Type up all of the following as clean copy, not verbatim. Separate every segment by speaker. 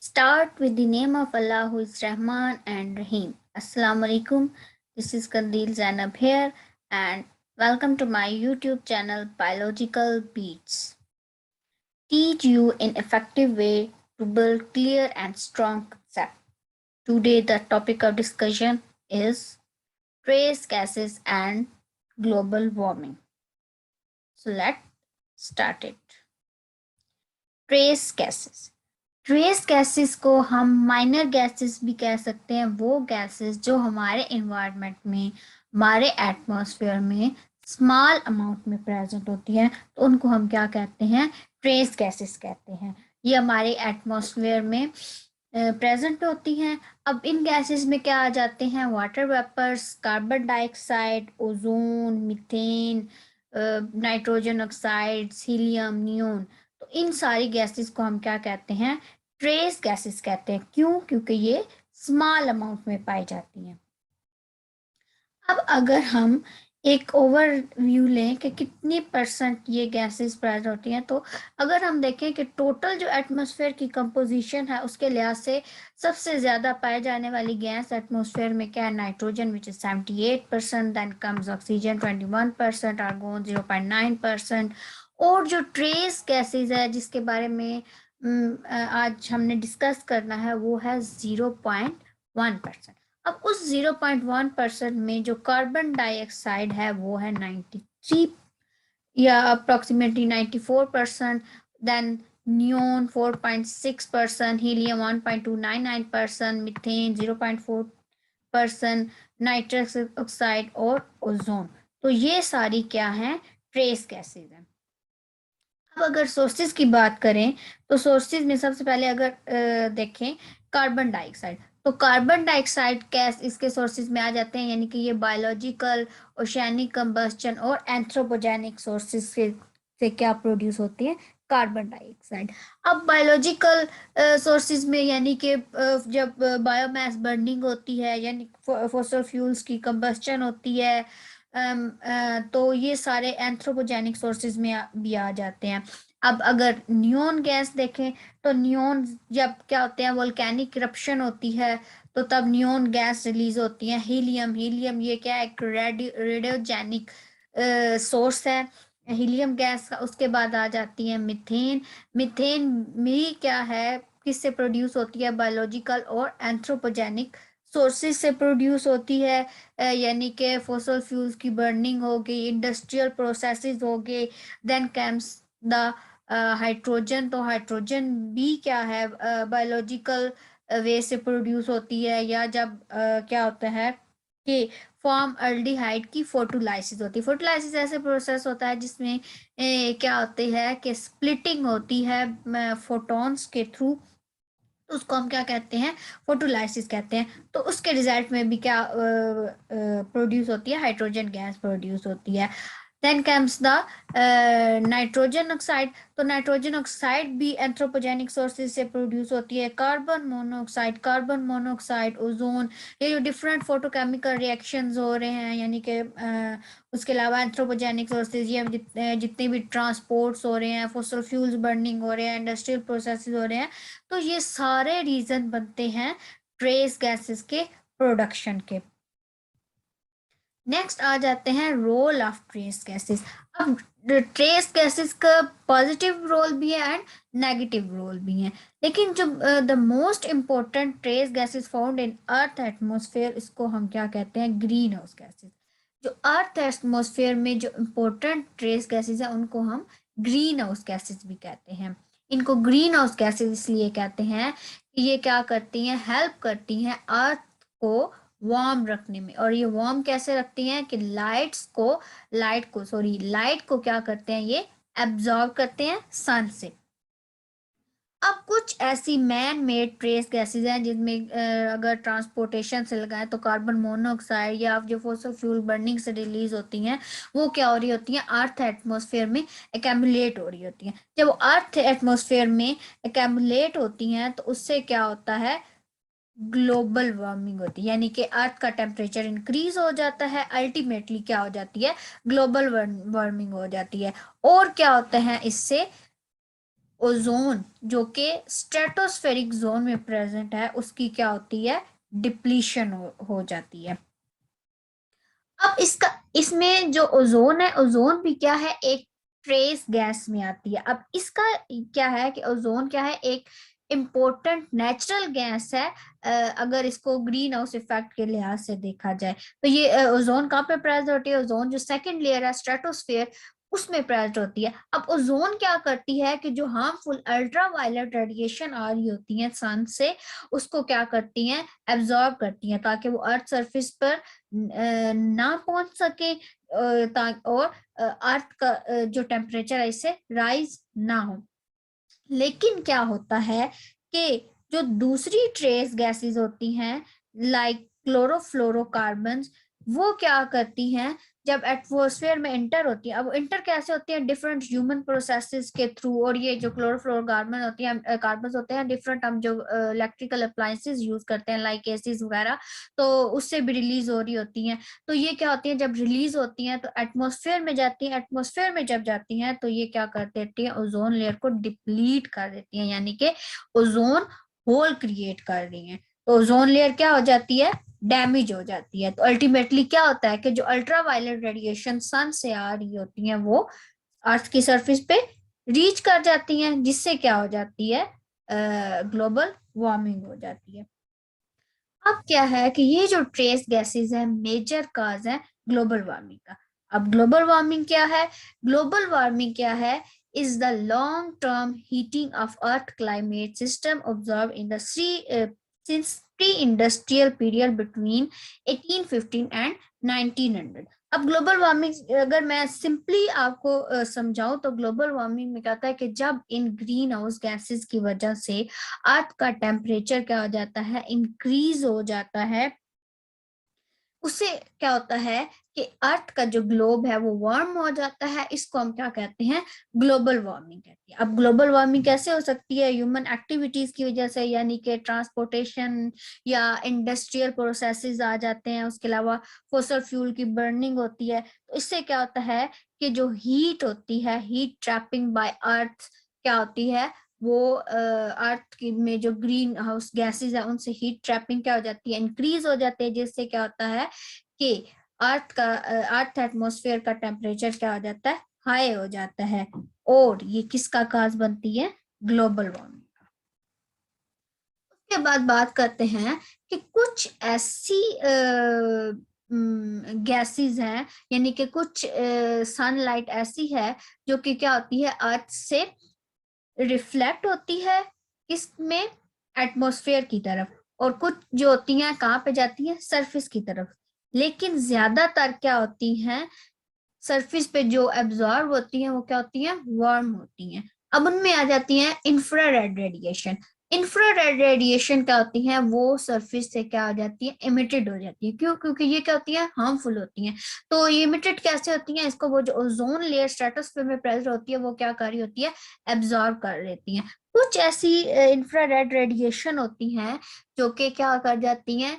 Speaker 1: Start with the name of Allah who is Rahman and Rahim. Assalamu alaikum. This is Kandil Zainab here and welcome to my YouTube channel Biological Beats. Teach you an effective way to build clear and strong concept. Today the topic of discussion is trace gases and global warming. So let's start it. Trace gases. Trace gases को हम minor gases भी कह सकते हैं, वो gases जो हमारे environment में, हमारे एटमॉस्फेयर में स्मॉल अमाउंट में प्रेजेंट होती हैं, तो उनको हम क्या कहते हैं? ट्रेस गैसेस कहते हैं। ये हमारे एटमॉस्फेयर में प्रेजेंट होती हैं। अब इन गैसेस में क्या आ जाते हैं? Water vapours, carbon dioxide, ozone, methane, nitrogen oxides, helium, neon. तो इन सारी गैसेस को हम क्या कहते हैं? ट्रेस गैसेस कहते हैं। क्यों? क्योंकि ये स्मॉल अमाउंट में पाई जाती हैं। अब अगर हम एक ओवरव्यू लें कि कितनी परसेंट ये गैसेस प्रेजेंट होती हैं, तो अगर हम देखें कि टोटल जो एटमॉस्फेयर की कंपोजिशन है उसके लिहाज से सबसे ज़्यादा पाए जाने वाली गैस एटमॉस्फेयर में क्या है? Nitrogen which is 78%, then comes oxygen 21%, argon 0.9%। और जो ट्रेस गैसेज है जिसके बारे में आज हमने डिस्कस करना है वो है 0.1%। अब उस 0.1% में जो कार्बन डाइऑक्साइड है वो है 93 या approximately 94%, then neon 4.6%, helium 1.299%, methane 0.4%, nitrous oxide और ओजोन। तो ये सारी क्या है? ट्रेस गैसेज हैं। अब अगर सोर्सेज की बात करें तो सोर्सेज में सबसे पहले अगर देखें कार्बन डाइऑक्साइड, तो कार्बन डाइऑक्साइड गैस इसके सोर्सेज में आ जाते हैं, यानी कि ये बायोलॉजिकल, ओशियानिक कंबस्टन और एंथ्रोपोजेनिक सोर्सेज से क्या प्रोड्यूस होती है? Carbon dioxide. अब बायोलॉजिकल सोर्सेज में यानी कि जब बायोमास बर्निंग होती है यानी फॉसिल फ्यूल्स की कंबस्टन होती है, तो ये सारे एंथ्रोपोजेनिक सोर्सेज में भी आ जाते हैं। अब अगर नियोन गैस देखें तो नियोन जब क्या होते हैं? वोल्केनिक इरप्शन होती है तो तब नियोन गैस रिलीज होती है। हीलियम ये क्या है? एक रेडियोजेनिक सोर्स है हीलियम गैस का। उसके बाद आ जाती है मीथेन। मीथेन भी क्या है? किससे प्रोड्यूस होती है? बायोलॉजिकल और एंथ्रोपोजेनिक सोर्सेज से प्रोड्यूस होती है, यानी कि फॉसिल फ्यूल्स की बर्निंग हो गई, इंडस्ट्रियल प्रोसेसेस हो गए, देन कम्स द हाइड्रोजन। तो हाइड्रोजन भी क्या है? बायोलॉजिकल वे से प्रोड्यूस होती है, या जब क्या होता है कि फॉर्म अल्डिहाइड की फोटोलाइसिस होती है। फोटोलाइसिस ऐसे प्रोसेस होता है जिसमें क्या होती है कि स्प्लिटिंग होती है फोटॉन्स के थ्रू, तो उसको हम क्या कहते हैं? फोटोलाइसिस कहते हैं। तो उसके रिजल्ट में भी क्या प्रोड्यूस होती है? हाइड्रोजन गैस प्रोड्यूस होती है। Then comes the nitrogen oxide. तो नाइट्रोजन ऑक्साइड भी एंथ्रोपोजेनिक सोर्सेज से प्रोड्यूस होती है। कार्बन मोनोऑक्साइड, ओजोन, ये जो डिफरेंट फोटोकेमिकल रिएक्शंस हो रहे हैं, यानी कि उसके अलावा एंथ्रोपोजेनिक सोर्सेज ये जितने भी ट्रांसपोर्ट्स हो रहे हैं, फॉसिल फ्यूल्स बर्निंग हो रहे हैं, इंडस्ट्रियल प्रोसेसेस हो रहे हैं, तो ये सारे रीजन बनते हैं ट्रेस गैसेस के प्रोडक्शन के। नेक्स्ट आ जाते हैं रोल ऑफ ट्रेस गैसेस। अब ट्रेस गैसेस का पॉजिटिव रोल भी है एंड नेगेटिव रोल भी है, लेकिन जो the most important trace gases found in earth atmosphere, इसको हम क्या कहते हैं? Green house gases. जो अर्थ एटमॉस्फेयर में जो इम्पोर्टेंट ट्रेस गैसेस हैं उनको हम ग्रीन हाउस गैसेस भी कहते हैं। इनको ग्रीन हाउस गैसेस इसलिए कहते हैं कि ये क्या करती हैं? हेल्प करती हैं अर्थ को वार्म रखने में। और ये वार्म कैसे रखती हैं? कि लाइट को क्या करते हैं? ये एब्जॉर्ब करते हैं सन से। अब कुछ ऐसी मैन मेड ट्रेस गैसेज हैं जिनमें अगर ट्रांसपोर्टेशन से लगाएं तो कार्बन मोनोऑक्साइड या जो फॉसिल फ्यूल बर्निंग से रिलीज होती हैं वो क्या हो रही होती हैं? अर्थ एटमॉस्फेयर में एकम्युलेट हो रही होती हैं। जब वो अर्थ एटमॉस्फेयर में एकम्युलेट होती हैं तो उससे क्या होता है? ग्लोबल वार्मिंग होती है, यानी कि अर्थ का टेम्परेचर इंक्रीज हो जाता है। अल्टीमेटली क्या हो जाती है? ग्लोबल वार्मिंग हो जाती है। और क्या होता है इससे? ओजोन जो कि स्ट्रेटोस्फेरिक जोन में प्रेजेंट है उसकी क्या होती है, डिप्लीशन हो जाती है। अब इसमें जो ओजोन है, ओजोन भी क्या है, एक ट्रेस गैस में आती है। अब इसका क्या है कि ओजोन क्या है, एक इम्पोर्टेंट नेचुरल गैस है। अगर इसको ग्रीन हाउस इफेक्ट के लिहाज से देखा जाए तो ये ओजोन कहाँ पे प्रेजेंट होती है, ओजोन जो सेकंड लेयर है स्ट्रेटोस्फेयर उसमें प्रेजेंट होती है। अब ओजोन क्या करती है कि जो हार्मफुल अल्ट्रा वायलेट रेडिएशन आ रही होती है सन से, उसको क्या करती हैं, एब्जॉर्ब करती हैं ताकि वो अर्थ सरफेस पर ना पहुंच सके, और अर्थ का जो टेम्परेचर है इससे राइज ना हो। लेकिन क्या होता है कि जो दूसरी ट्रेस गैसेस होती हैं लाइक क्लोरोफ्लोरोकार्बन, वो क्या करती हैं, जब एटमॉस्फेयर में इंटर होती है, अब इंटर कैसे होती है, डिफरेंट ह्यूमन प्रोसेसेस के थ्रू। और ये जो क्लोरोफ्लोरोकार्बन होती हैं, कार्बन होते हैं डिफरेंट, हम जो इलेक्ट्रिकल अप्लायंसेस यूज करते हैं लाइक एसीज वगैरह, तो उससे भी रिलीज हो रही होती हैं। तो ये क्या होती है, जब रिलीज होती हैं तो एटमॉस्फेयर में जाती हैं, एटमॉस्फेयर में जब जाती हैं तो ये क्या कर देती है, ओजोन लेयर को डिप्लीट कर देती है, यानी कि ओजोन होल क्रिएट कर रही है। तो ओजोन लेयर क्या हो जाती है, डैमेज हो जाती है। तो अल्टीमेटली क्या होता है कि जो अल्ट्रा वायलेट रेडिएशन सन से आ रही होती है वो अर्थ की सरफेस पे रीच कर जाती हैं, जिससे क्या हो जाती है, ग्लोबल वार्मिंग हो जाती है। अब क्या है कि ये जो ट्रेस गैसेस है मेजर काज है ग्लोबल वार्मिंग का। अब ग्लोबल वार्मिंग क्या है, ग्लोबल वार्मिंग क्या है, is the long term heating of earth climate system observed in the since pre-industrial period between 1815 and 1900। अब ग्लोबल वार्मिंग अगर मैं सिंपली आपको समझाऊं तो ग्लोबल वार्मिंग में कहता है कि जब इन ग्रीन हाउस गैसेस की वजह से अर्थ का टेम्परेचर क्या हो जाता है, इंक्रीज हो जाता है, उससे क्या होता है कि अर्थ का जो ग्लोब है वो वार्म हो जाता है। इसको हम क्या कहते हैं, ग्लोबल वार्मिंग कहते हैं। अब ग्लोबल वार्मिंग कैसे हो सकती है, ह्यूमन एक्टिविटीज की वजह से, यानी कि ट्रांसपोर्टेशन या इंडस्ट्रियल प्रोसेसेस आ जाते हैं, उसके अलावा फॉसिल फ्यूल की बर्निंग होती है। तो इससे क्या होता है कि जो हीट होती है, हीट ट्रैपिंग बाय अर्थ क्या होती है, वो अर्थ की में जो ग्रीन हाउस गैसेस है उनसे हीट ट्रैपिंग क्या हो जाती है, इंक्रीज हो जाती है, जिससे क्या होता है कि अर्थ एटमॉस्फेयर का टेम्परेचर क्या हो जाता है, हाई हो जाता है। और ये किसका काज बनती है, ग्लोबल वार्मिंग। उसके बाद बात करते हैं कि कुछ ऐसी गैसेस हैं, यानी कि कुछ सनलाइट ऐसी है जो कि क्या होती है, अर्थ से रिफ्लेक्ट होती है किसमें, एटमॉस्फेयर की तरफ, और कुछ जो होती हैं कहाँ पे जाती हैं, सरफेस की तरफ। लेकिन ज्यादातर क्या होती हैं, सरफेस पे जो एब्जॉर्ब होती हैं वो क्या होती हैं, वार्म होती हैं। अब उनमें आ जाती हैं इंफ्रारेड रेडिएशन। इंफ्रारेड रेडिएशन क्या होती है, वो सरफेस से क्या हो जाती है, इमिटेड हो जाती है। क्यों, क्योंकि ये क्या होती है, हार्मफुल होती हैं। तो ये इमिटेड कैसे होती हैं, इसको वो जो ओजोन लेयर स्ट्रेटोस्फीयर में प्रेजेंट होती है वो क्या कर रही होती है, एब्जॉर्ब कर लेती हैं। कुछ ऐसी इंफ्रारेड रेडिएशन होती हैं जो कि क्या कर जाती हैं,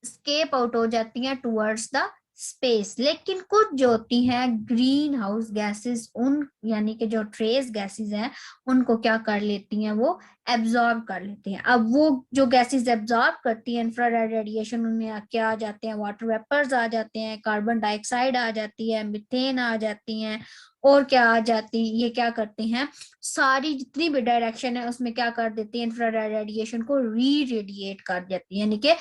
Speaker 1: स्केप आउट हो जाती हैं टुवर्ड्स द स्पेस। लेकिन कुछ जो होती हैं ग्रीन हाउस गैसेस, उन यानी कि जो ट्रेस गैसेस हैं उनको क्या कर लेती हैं, वो एब्जॉर्ब कर लेती हैं। अब वो जो गैसेस एब्जॉर्ब करती हैं इंफ्रारेड रेडिएशन, उनमें क्या आ जाते हैं, वाटर वेपर्स आ जाते हैं, कार्बन डाइऑक्साइड आ जाती है, मीथेन आ जाती हैं, और क्या आ जाती, ये क्या करते हैं, सारी जितनी भी डायरेक्शन है उसमें क्या कर देती है, इंफ्रारेड रेडिएशन को री रेडिएट कर देती है, यानी कि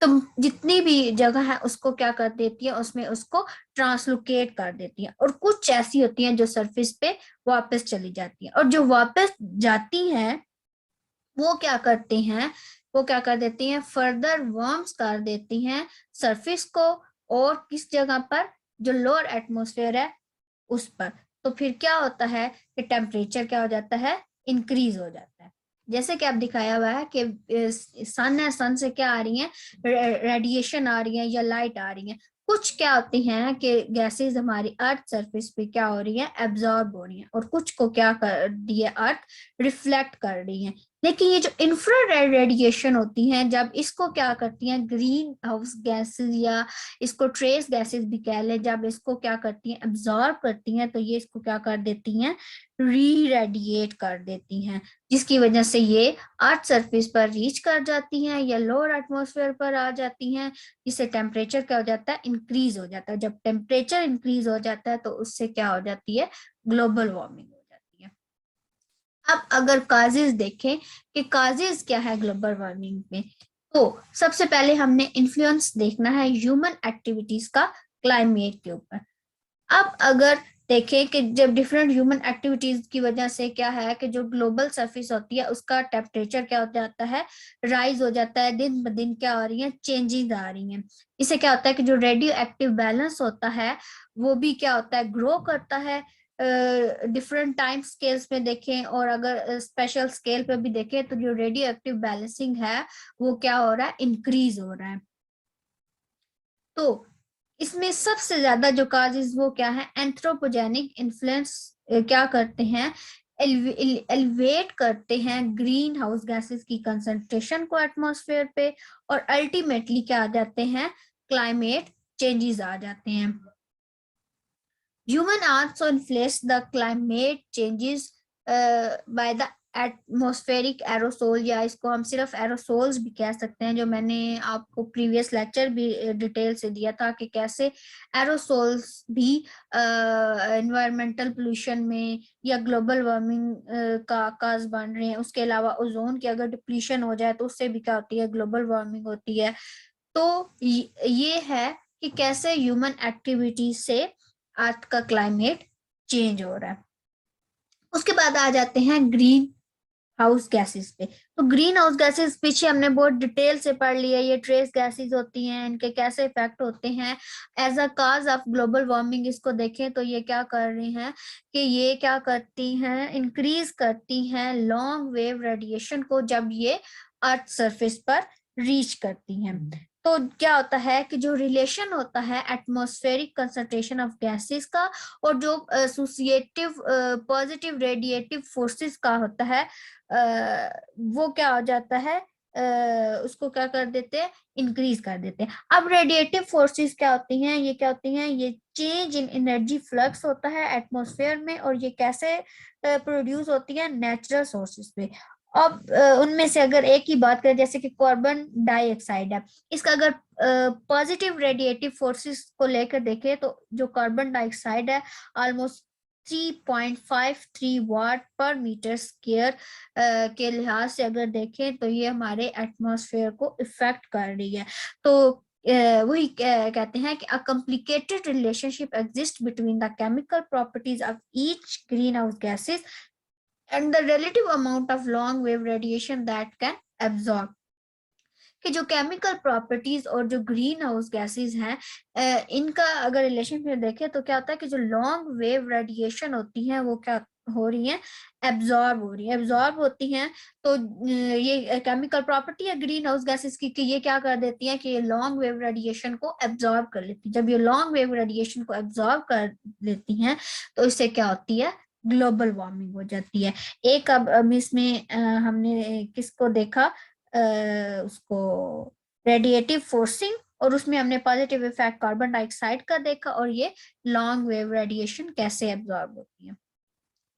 Speaker 1: तुम जितनी भी जगह है उसको क्या कर देती है, उसमें उसको ट्रांसलोकेट कर देती है। और कुछ ऐसी होती हैं जो सरफेस पे वापस चली जाती है, और जो वापस जाती हैं वो क्या करती हैं, वो क्या कर देती हैं, फर्दर वार्म्स कर देती हैं सरफेस को, और किस जगह पर, जो लोअर एटमोसफेयर है उस पर। तो फिर क्या होता है कि टेम्परेचर क्या हो जाता है, इंक्रीज हो जाता है। जैसे कि आप दिखाया हुआ है कि सन है, सन से क्या आ रही है, रेडिएशन आ रही है या लाइट आ रही है। कुछ क्या होती हैं कि गैसेस हमारी अर्थ सरफेस पे क्या हो रही है, एब्जॉर्ब हो रही है, और कुछ को क्या कर रही है अर्थ, रिफ्लेक्ट कर रही है। लेकिन ये जो इंफ्रारेड रेडिएशन होती हैं, जब इसको क्या करती हैं ग्रीन हाउस गैसेस या इसको ट्रेस गैसेस भी कह ले, जब इसको क्या करती हैं एब्जॉर्ब करती हैं, तो ये इसको क्या कर देती हैं री रेडिएट कर देती हैं, जिसकी वजह से ये अर्थ सरफेस पर रीच कर जाती हैं या लोअर एटमॉस्फेयर पर आ जाती हैं, जिससे टेम्परेचर क्या हो जाता है इंक्रीज हो जाता है। जब टेम्परेचर इंक्रीज हो जाता है तो उससे क्या हो जाती है ग्लोबल वार्मिंग हो जाती है। अब अगर काजेज देखें कि काजेज क्या है ग्लोबल वार्मिंग में, तो सबसे पहले हमने इन्फ्लुएंस देखना है ह्यूमन एक्टिविटीज का क्लाइमेट के ऊपर। अब अगर देखें कि जब डिफरेंट ह्यूमन एक्टिविटीज की वजह से क्या है कि जो ग्लोबल सरफेस होती है उसका टेम्परेचर क्या हो जाता है राइज हो जाता है, दिन ब दिन क्या हो रही है चेंजेस आ रही हैं। इससे क्या होता है कि जो रेडियो एक्टिव बैलेंस होता है वो भी क्या होता है ग्रो करता है। डिफरेंट टाइम स्केल्स में देखें और अगर स्पेशल स्केल पे भी देखें तो जो रेडियो एक्टिव बैलेंसिंग है वो क्या हो रहा है इंक्रीज हो रहा है। तो इसमें सबसे ज्यादा जो काजेज वो क्या है एंथ्रोपोजेनिक इन्फ्लुएंस क्या करते हैं एलिवेट करते हैं ग्रीन हाउस गैसेस की कंसंट्रेशन को एटमॉस्फेयर पे, और अल्टीमेटली क्या आ जाते हैं क्लाइमेट चेंजेस आ जाते हैं। Human also influence the climate changes by the atmospheric aerosol, या इसको हम सिर्फ एरोसोल्स भी कह सकते हैं, जो मैंने आपको प्रीवियस लेक्चर भी डिटेल से दिया था कि कैसे एरोसोल्स भी एनवायरमेंटल पोल्यूशन में या ग्लोबल वार्मिंग का काज बन रहे हैं। उसके अलावा ओजोन की अगर डिप्लीशन हो जाए तो उससे भी क्या होती है ग्लोबल वार्मिंग होती है। तो ये है कि कैसे ह्यूमन एक्टिविटी से अर्थ का क्लाइमेट चेंज हो रहा है। उसके बाद आ जाते हैं ग्रीन हाउस गैसेस पे। तो ग्रीन हाउस गैसेस पीछे हमने बहुत डिटेल से पढ़ लिया, ये ट्रेस गैसेस होती हैं, इनके कैसे इफेक्ट होते हैं as a cause of global warming. इसको देखें तो ये क्या कर रही हैं कि ये क्या करती हैं इंक्रीज करती हैं लॉन्ग वेव रेडिएशन को जब ये अर्थ सरफेस पर रीच करती हैं। तो क्या होता है कि जो रिलेशन होता है एटमॉस्फेरिक कंसंट्रेशन ऑफ गैसेस का और जो एसोसिएटिव पॉजिटिव रेडिएटिव फोर्सेस का होता है वो क्या हो जाता है उसको क्या कर देते हैं इंक्रीज कर देते हैं। अब रेडिएटिव फोर्सेस क्या होती हैं, ये क्या होती हैं ये चेंज इन एनर्जी फ्लक्स होता है एटमॉस्फेयर में, और ये कैसे प्रोड्यूस होती है नेचुरल सोर्सेस पे। अब उनमें से अगर एक ही बात करें जैसे कि कार्बन डाइऑक्साइड है, इसका अगर पॉजिटिव रेडिएटिव फोर्सेस को लेकर देखें तो जो कार्बन डाइऑक्साइड है ऑलमोस्ट 3.53 वाट पर मीटर स्क्वायर के लिहाज से अगर देखें तो ये हमारे एटमॉस्फेयर को इफेक्ट कर रही है। तो वही कहते हैं कि a complicated relationship exist between the chemical properties of each green house gases and the relative amount of long wave radiation that can absorb। कि जो केमिकल प्रॉपर्टीज और जो ग्रीन हाउस गैसेस हैं इनका अगर रिलेशनशिप देखें तो क्या होता है कि जो लॉन्ग वेव रेडिएशन होती है वो क्या हो रही है एब्जॉर्ब हो रही है, एब्जॉर्ब होती हैं। तो ये केमिकल प्रॉपर्टी है ग्रीन हाउस गैसेस की कि ये क्या कर देती है कि ये लॉन्ग वेव रेडिएशन को एब्जॉर्ब कर लेती है। जब ये लॉन्ग वेव रेडिएशन को एब्जॉर्ब कर लेती हैं तो इससे क्या होती है ग्लोबल वार्मिंग हो जाती है। एक अब इसमें हमने किसको देखा उसको रेडिएटिव फोर्सिंग, और उसमें हमने पॉजिटिव इफेक्ट कार्बन डाइऑक्साइड का देखा और ये लॉन्ग वेव रेडिएशन कैसे एब्जॉर्ब होती है।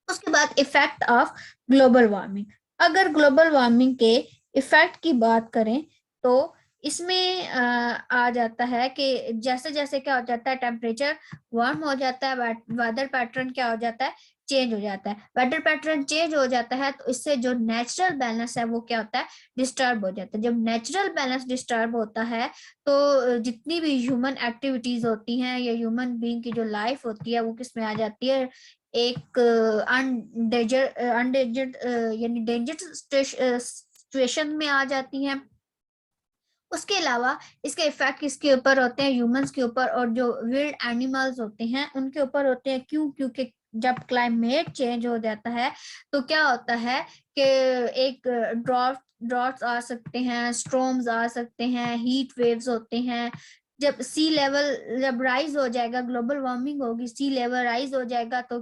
Speaker 1: उसके बाद इफेक्ट ऑफ ग्लोबल वार्मिंग। अगर ग्लोबल वार्मिंग के इफेक्ट की बात करें तो इसमें आ जाता है कि जैसे जैसे क्या हो जाता है टेम्परेचर वार्म हो जाता है वेदर पैटर्न क्या हो जाता है चेंज हो जाता है। वेदर पैटर्न चेंज हो जाता है तो इससे जो नेचुरल बैलेंस है वो क्या होता है डिस्टर्ब हो जाता है। जब नेचुरल बैलेंस डिस्टर्ब होता है तो जितनी भी ह्यूमन एक्टिविटीज होती हैं या ह्यूमन बीइंग की जो लाइफ होती है वो किस में आ जाती है एक अनडेंजर्ड यानी डेंजर सिचुएशन में आ जाती हैं। उसके अलावा इसके इफेक्ट किसके ऊपर होते हैं ह्यूमंस के ऊपर और जो विल्ड एनिमल्स होते हैं उनके ऊपर होते हैं। क्यों? क्योंकि जब क्लाइमेट चेंज हो जाता है तो क्या होता है कि एक ड्रॉट्स आ सकते हैं, स्ट्रॉम्स आ सकते हैं, हीट वेव्स होते हैं। जब सी लेवल जब राइज हो जाएगा ग्लोबल वार्मिंग होगी सी लेवल राइज हो जाएगा तो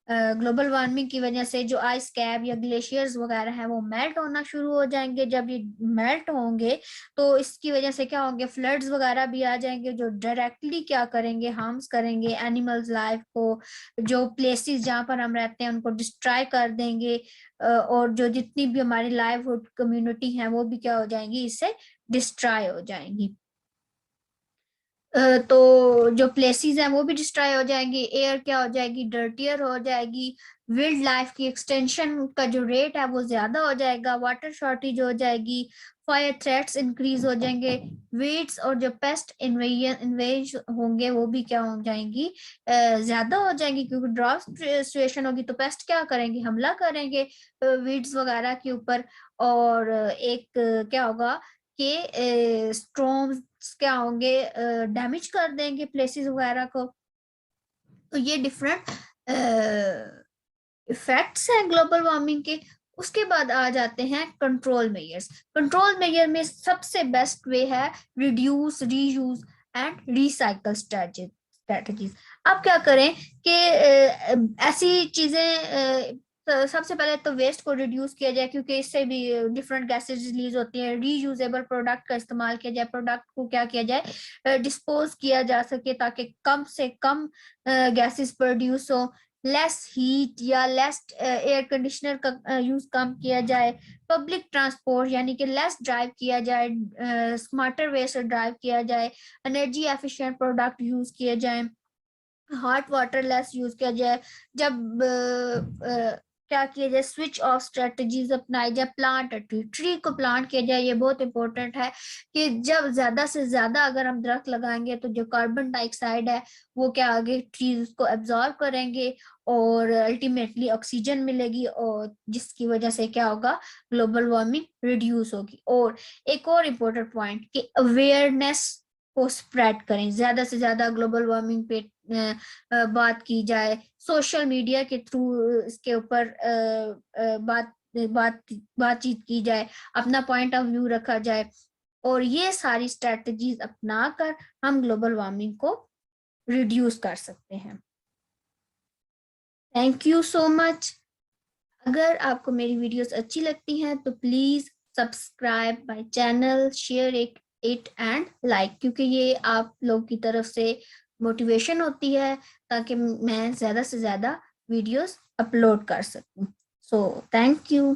Speaker 1: ग्लोबल वार्मिंग की वजह से जो आइस कैप या ग्लेशियर्स वगैरह हैं वो मेल्ट होना शुरू हो जाएंगे। जब ये मेल्ट होंगे तो इसकी वजह से क्या होंगे, फ्लड्स वगैरह भी आ जाएंगे जो डायरेक्टली क्या करेंगे, हार्म्स करेंगे एनिमल्स लाइफ को। जो प्लेसेस जहाँ पर हम रहते हैं उनको डिस्ट्रॉय कर देंगे, और जो जितनी भी हमारी लाइवहुड कम्युनिटी है वो भी क्या हो जाएंगी, इससे डिस्ट्रॉय हो जाएंगी। तो जो प्लेसेस हैं वो भी डिस्ट्रॉय हो जाएंगी, एयर क्या हो जाएगी, डर्टियर हो जाएगी, वाइल्ड लाइफ की एक्सटेंशन का जो रेट है वो ज्यादा हो जाएगा, वाटर शॉर्टेज हो जाएगी, फायर थ्रेट्स इंक्रीज हो जाएंगे, वीड्स और जो पेस्ट इन्वेज होंगे वो भी क्या हो जाएंगी, ज्यादा हो जाएंगी। क्योंकि ड्रॉट सिचुएशन होगी तो पेस्ट क्या करेंगे, हमला करेंगे वीड्स वगैरह के ऊपर। और एक क्या होगा कि स्टॉर्म्स क्या होंगे, डैमेज कर देंगे प्लेसेस वगैरह को। तो ये डिफरेंट इफेक्ट्स हैं ग्लोबल वार्मिंग के। उसके बाद आ जाते हैं कंट्रोल मेजर्स। कंट्रोल मेजर में सबसे बेस्ट वे है reduce, reuse and recycle strategies. अब क्या करें कि ऐसी चीजें, तो सबसे पहले तो वेस्ट को रिड्यूस किया जाए, क्योंकि इससे भी डिफरेंट गैसेज रिलीज होती है। रीयूजेबल प्रोडक्ट का इस्तेमाल किया जाए, प्रोडक्ट को क्या किया जाए, डिस्पोज किया जा सके ताकि कम से कम गैसेस प्रोड्यूस हो। लेस हीट या लेस एयर कंडीशनर का यूज कम किया जाए। पब्लिक ट्रांसपोर्ट यानी कि लेस ड्राइव किया जाए, स्मार्टर वे से ड्राइव किया जाए। एनर्जी एफिशिएंट प्रोडक्ट यूज किए जाए। हॉट वाटर लेस यूज किया जाए। जब क्या किया जाए, स्विच ऑफ स्ट्रेटजीज अपनाई जाए। प्लांट ट्री, ट्री को प्लांट किया जाए। ये बहुत इंपॉर्टेंट है कि जब ज्यादा से ज्यादा अगर हम दरख्त लगाएंगे तो जो कार्बन डाइऑक्साइड है वो क्या आगे ट्रीज को एब्जॉर्ब करेंगे और अल्टीमेटली ऑक्सीजन मिलेगी, और जिसकी वजह से क्या होगा, ग्लोबल वार्मिंग रिड्यूस होगी। और एक और इम्पोर्टेंट पॉइंट कि अवेयरनेस को स्प्रेड करें, ज्यादा से ज्यादा ग्लोबल वार्मिंग पे बात की जाए। सोशल मीडिया के थ्रू इसके ऊपर बात बात बातचीत की जाए, अपना पॉइंट ऑफ व्यू रखा जाए। और ये सारी स्ट्रेटजीज अपनाकर हम ग्लोबल वार्मिंग को रिड्यूस कर सकते हैं। Thank you so much. अगर आपको मेरी वीडियोस अच्छी लगती हैं तो please subscribe my channel, share it and like, क्योंकि ये आप लोग की तरफ से मोटिवेशन होती है ताकि मैं ज्यादा से ज्यादा वीडियोस अपलोड कर सकूं। So thank you.